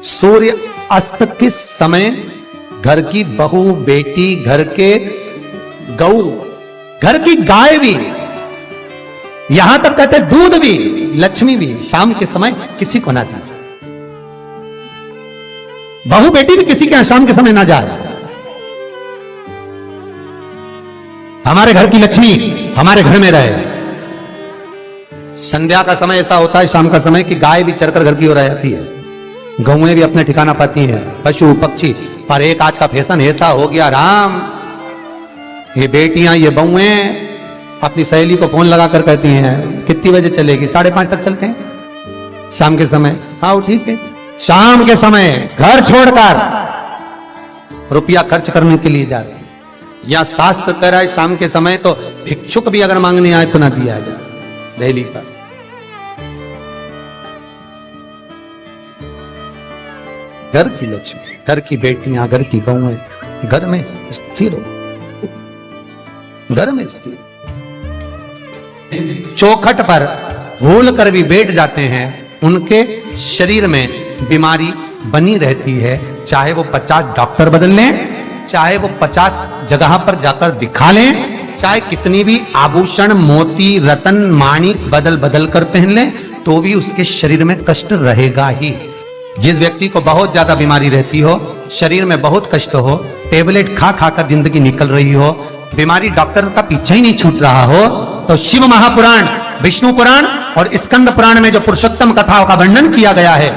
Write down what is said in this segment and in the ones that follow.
सूर्य अस्त के समय घर की बहू, बेटी, घर के गऊ, घर की गाय भी, यहां तक कहते दूध भी, लक्ष्मी भी शाम के समय किसी को ना दीजिए। बहू बेटी भी किसी के यहां शाम के समय ना जाए। हमारे घर की लक्ष्मी हमारे घर में रहे। संध्या का समय ऐसा होता है, शाम का समय, कि गाय भी चरकर घर की ओर आ जाती है, गौएं भी अपने ठिकाना पाती हैं, पशु पक्षी। पर एक आज का फैशन ऐसा हो गया राम, ये बेटियां, ये बहुएं अपनी सहेली को फोन लगाकर कहती हैं कितनी बजे चलेगी? 5:30 तक चलते हैं शाम के समय। हाँ ठीक है, शाम के समय घर छोड़कर रुपया खर्च करने के लिए जा रहे हैं। या शास्त्र कह रहा है शाम के समय तो भिक्षुक भी अगर मांगने आए तो ना दिया जाए। दिल्ली का घर की लक्ष्मी, घर की बेटियां, घर की बहुएं घर में स्थिर हो, घर में स्थिर। चौखट पर भूल कर भी बैठ जाते हैं, उनके शरीर में बीमारी बनी रहती है। चाहे वो 50 डॉक्टर बदल लें, चाहे वो 50 जगह पर जाकर दिखा लें, चाहे कितनी भी आभूषण, मोती, रतन, माणिक बदल बदल कर पहन लें, तो भी उसके शरीर में कष्ट रहेगा ही। जिस व्यक्ति को बहुत ज्यादा बीमारी रहती हो, शरीर में बहुत कष्ट हो, टेबलेट खा खा कर जिंदगी निकल रही हो, बीमारी डॉक्टर का पीछा ही नहीं छूट रहा हो, तो शिव महापुराण, विष्णु पुराण और स्कंद पुराण में जो पुरुषोत्तम कथाओं का वर्णन किया गया है,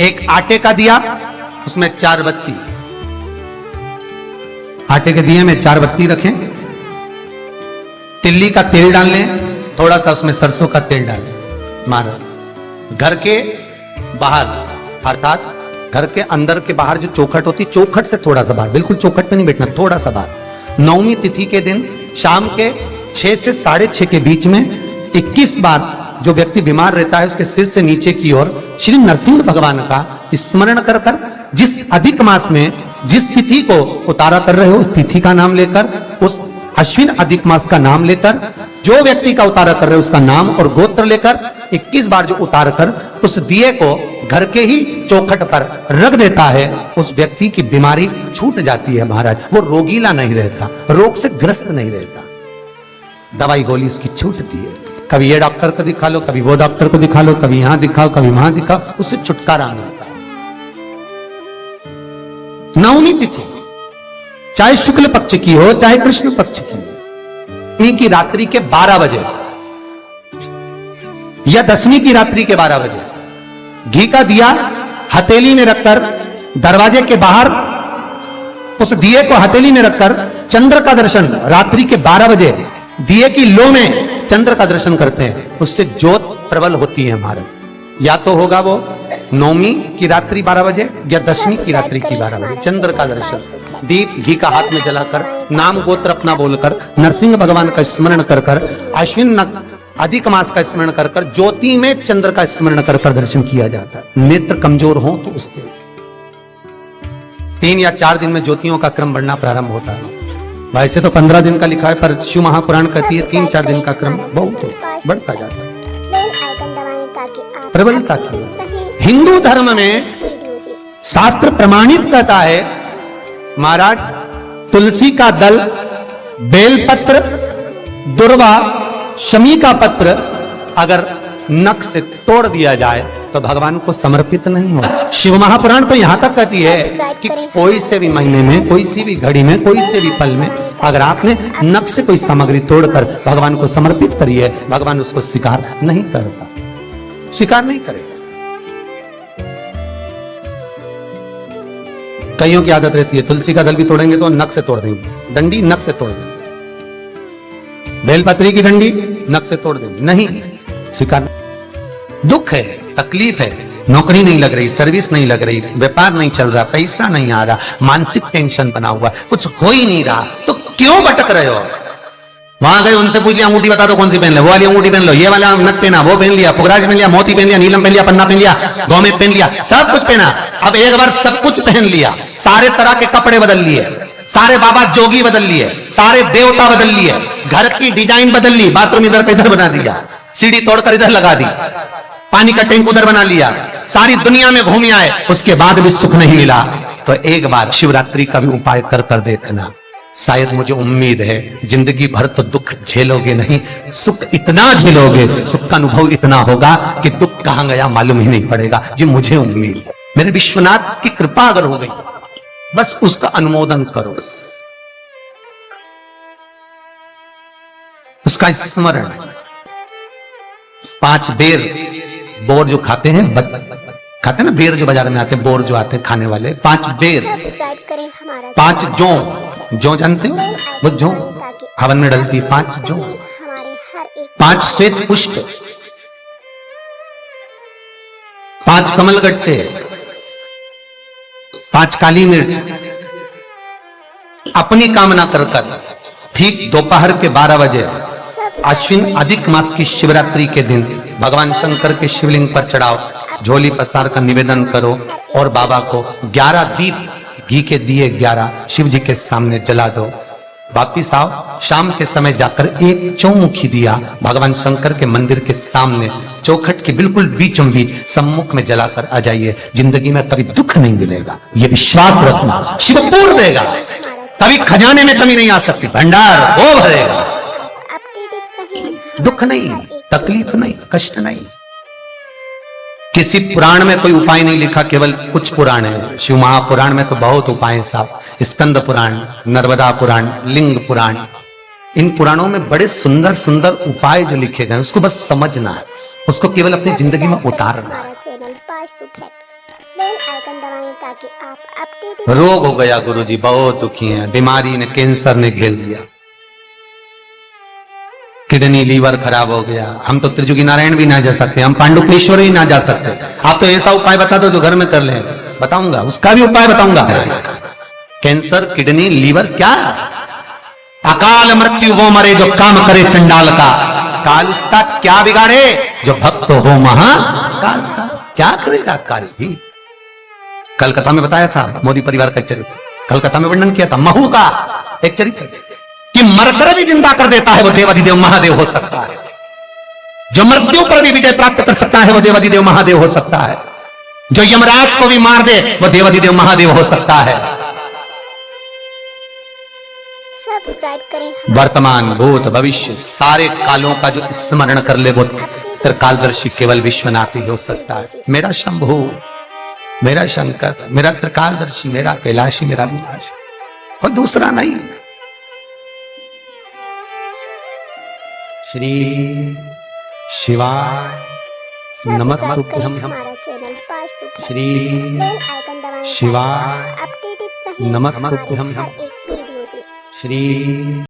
एक आटे का दिया, उसमें 4 बत्ती, आटे के दिए में 4 बत्ती रखें, तिल्ली का तेल डाल लें, थोड़ा सा उसमें सरसों का तेल डालें। महाराज घर के बाहर, अर्थात घर के अंदर के बाहर जो चौखट होती, चौखट से थोड़ा सा बाहर, बिल्कुल चौखट पे नहीं बैठना, थोड़ा सा बाहर, 9वीं तिथि के दिन शाम के 6 से 6:30 के बीच में 21 बार जो व्यक्ति बीमार रहता है उसके सिर से नीचे की ओर श्री नरसिंह भगवान का स्मरण कर कर, जिस अधिक मास में जिस तिथि को उतारा कर रहे हो उस तिथि का नाम लेकर, उस अश्विन अधिक मास का नाम लेकर, जो व्यक्ति का उतारा कर रहे हो उसका नाम और गोत्र लेकर 21 बार जो उतार कर उस दिए को घर के ही चौखट पर रख देता है, उस व्यक्ति की बीमारी छूट जाती है महाराज। वो रोगीला नहीं रहता, रोग से ग्रस्त नहीं रहता, दवाई गोली उसकी छूटती है। कभी ये डॉक्टर को दिखा लो, कभी वो डॉक्टर को दिखा लो, कभी यहां दिखाओ, कभी वहां दिखाओ, उससे छुटकारा मिलता है। 9वीं तिथि चाहे शुक्ल पक्ष की हो चाहे कृष्ण पक्ष की हो, 9वीं की रात्रि के 12 बजे या 10वीं की रात्रि के 12 बजे घी का दिया हथेली में रखकर दरवाजे के बाहर उस दिए को हथेली में रखकर चंद्र का दर्शन रात्रि के 12 बजे दिए की लो में चंद्र का दर्शन करते हैं, उससे ज्योत प्रबल होती है हमारे। या तो होगा वो 9वीं की रात्रि 12 बजे या 10वीं की रात्रि की 12 बजे चंद्र का दर्शन, दीप घी का हाथ में जलाकर, नाम गोत्र अपना बोलकर, नरसिंह भगवान का स्मरण कर कर, अश्विन अधिक मास का स्मरण कर कर, ज्योति में चंद्र का स्मरण कर कर दर्शन किया जाता है। नेत्र कमजोर हो तो उस दिन 3 या 4 दिन में ज्योतियों का क्रम बढ़ना प्रारंभ होता है। वैसे तो 15 दिन का लिखा है, पर शिव महापुराण कहती है 3-4 दिन का क्रम बहुत बढ़ता जाता है। प्रबलता की हिंदू धर्म में शास्त्र प्रमाणित कहता है महाराज, तुलसी का दल, बेलपत्र, दुर्वा, शमी का पत्र अगर नख से तोड़ दिया जाए तो भगवान को समर्पित नहीं हो। शिव महापुराण तो यहां तक कहती है कि कोई से भी महीने में, कोई सी भी घड़ी में, कोई से भी पल में अगर आपने नख से कोई सामग्री तोड़कर भगवान को समर्पित करी है, भगवान उसको स्वीकार नहीं करता, स्वीकार नहीं करेगा। कईयों की आदत रहती है तुलसी का दल भी तोड़ेंगे तो नख से तोड़ देंगे, डंडी नख से तोड़ देंगे, बेलपत्री की डंडी नख से तोड़ देंगे, नहीं स्वीकार। दुख है, तकलीफ है, नौकरी नहीं लग रही, सर्विस नहीं लग रही, व्यापार नहीं चल रहा, पैसा नहीं आ रहा, मानसिक टेंशन बना हुआ, कुछ हो ही नहीं रहा, तो क्यों भटक रहे हो? वहां गए, उनसे पूछ लिया अंगूठी बता दो कौन सी पहन ले, वो वाली अंगूठी पहन लो, ये वाला नथ पहना, वो पहन लिया, पुखराज पहन लिया, मोती पहन लिया, नीलम पहन लिया, पन्ना पहन लिया, गौमेद पहन लिया, सब कुछ पहना। अब एक बार सब कुछ पहन लिया, सारे तरह के कपड़े बदल लिए, सारे बाबा जोगी बदल लिए, सारे देवता बदल लिए, घर की डिजाइन बदल ली, बाथरूम इधर का इधर बना दिया, सीढ़ी तोड़कर इधर लगा दी, पानी का टैंक उधर बना लिया, सारी दुनिया में घूम आए, उसके बाद भी सुख नहीं मिला, तो एक बार शिवरात्रि का भी उपाय कर देखना। शायद मुझे उम्मीद है जिंदगी भर तो दुख झेलोगे नहीं, सुख इतना झेलोगे, सुख का अनुभव इतना होगा कि दुख कहां गया मालूम ही नहीं पड़ेगा। ये मुझे उम्मीद है। मेरे विश्वनाथ की कृपा अगर हो गई, बस उसका अनुमोदन करो, उसका स्मरण। 5 बेर बोर जो खाते हैं, खाते हैं ना बेर जो बाजार में आते हैं, बोर जो आते हैं खाने वाले, 5 बेर, 5 जौ जानते हो, वो जौ हवन में डलती है, 5 जौ, 5 श्वेत पुष्प, 5 कमल गट्टे, 5 काली मिर्च, अपनी कामना कर ठीक दोपहर के 12 बजे अश्विन अधिक मास की शिवरात्रि के दिन भगवान शंकर के शिवलिंग पर चढ़ाओ, झोली पसार का निवेदन करो और बाबा को 11 दीप घी के दिए 11 शिव जी के सामने जला दो। वापिस आओ, शाम के समय जाकर एक चौमुखी दिया भगवान शंकर के मंदिर के सामने चौखट के बिल्कुल बीचों बीच सम्मुख में जलाकर आ जाइए। जिंदगी में कभी दुख नहीं मिलेगा, ये विश्वास रखना, शिव पूर्ण देगा, कभी खजाने में कमी नहीं आ सकती, भंडार वो भरेगा। दुख नहीं, तकलीफ नहीं, कष्ट नहीं। किसी पुराण में कोई उपाय नहीं लिखा, केवल कुछ पुराण है। शिव महापुराण में तो बहुत उपाय साहब, स्कंद पुराण, नर्मदा पुराण, लिंग पुराण, इन पुराणों में बड़े सुंदर सुंदर उपाय जो लिखे गए, उसको बस समझना है, उसको केवल अपनी जिंदगी में उतारना है। रोग हो गया गुरुजी, बहुत दुखी हैं, बीमारी ने, कैंसर ने घेर लिया, किडनी लीवर खराब हो गया, हम तो त्रिजुगी नारायण भी ना जा सकते, हम पांडुकेश्वर ही ना जा सकते। आप तो ऐसा उपाय बता दो जो घर में कर ले, बताऊंगा, उसका भी उपाय बताऊंगा। कैंसर, किडनी, लीवर, क्या अकाल मृत्यु वो मरे जो काम करे चंडाल का, काल उसका क्या बिगाड़े जो भक्त हो महाकाल का। क्या करेगा काल भी। कल कथा में बताया था मोदी परिवार का चरित्र, कल कथा में वर्णन किया था महू का एक चरित्र कि मरकर भी जिंदा कर देता है वो देवाधिदेव महादेव हो सकता है, जो मृत्यु पर भी विजय प्राप्त कर सकता है वो देवाधिदेव महादेव हो सकता है, जो यमराज को भी मार दे वो देवाधिदेव महादेव हो सकता है। वर्तमान भूत भविष्य सारे कालों का जो स्मरण कर ले वो त्रिकालदर्शी केवल विश्वनाथ ही हो सकता है। मेरा शंभु, मेरा शंकर, मेरा त्रिकालदर्शी, मेरा कैलाशी, मेरा विनाशी, कोई दूसरा नहीं। श्री शिवाय नमस्तुभ्यं, श्री शिवाय नमस्तुभ्यं, श्री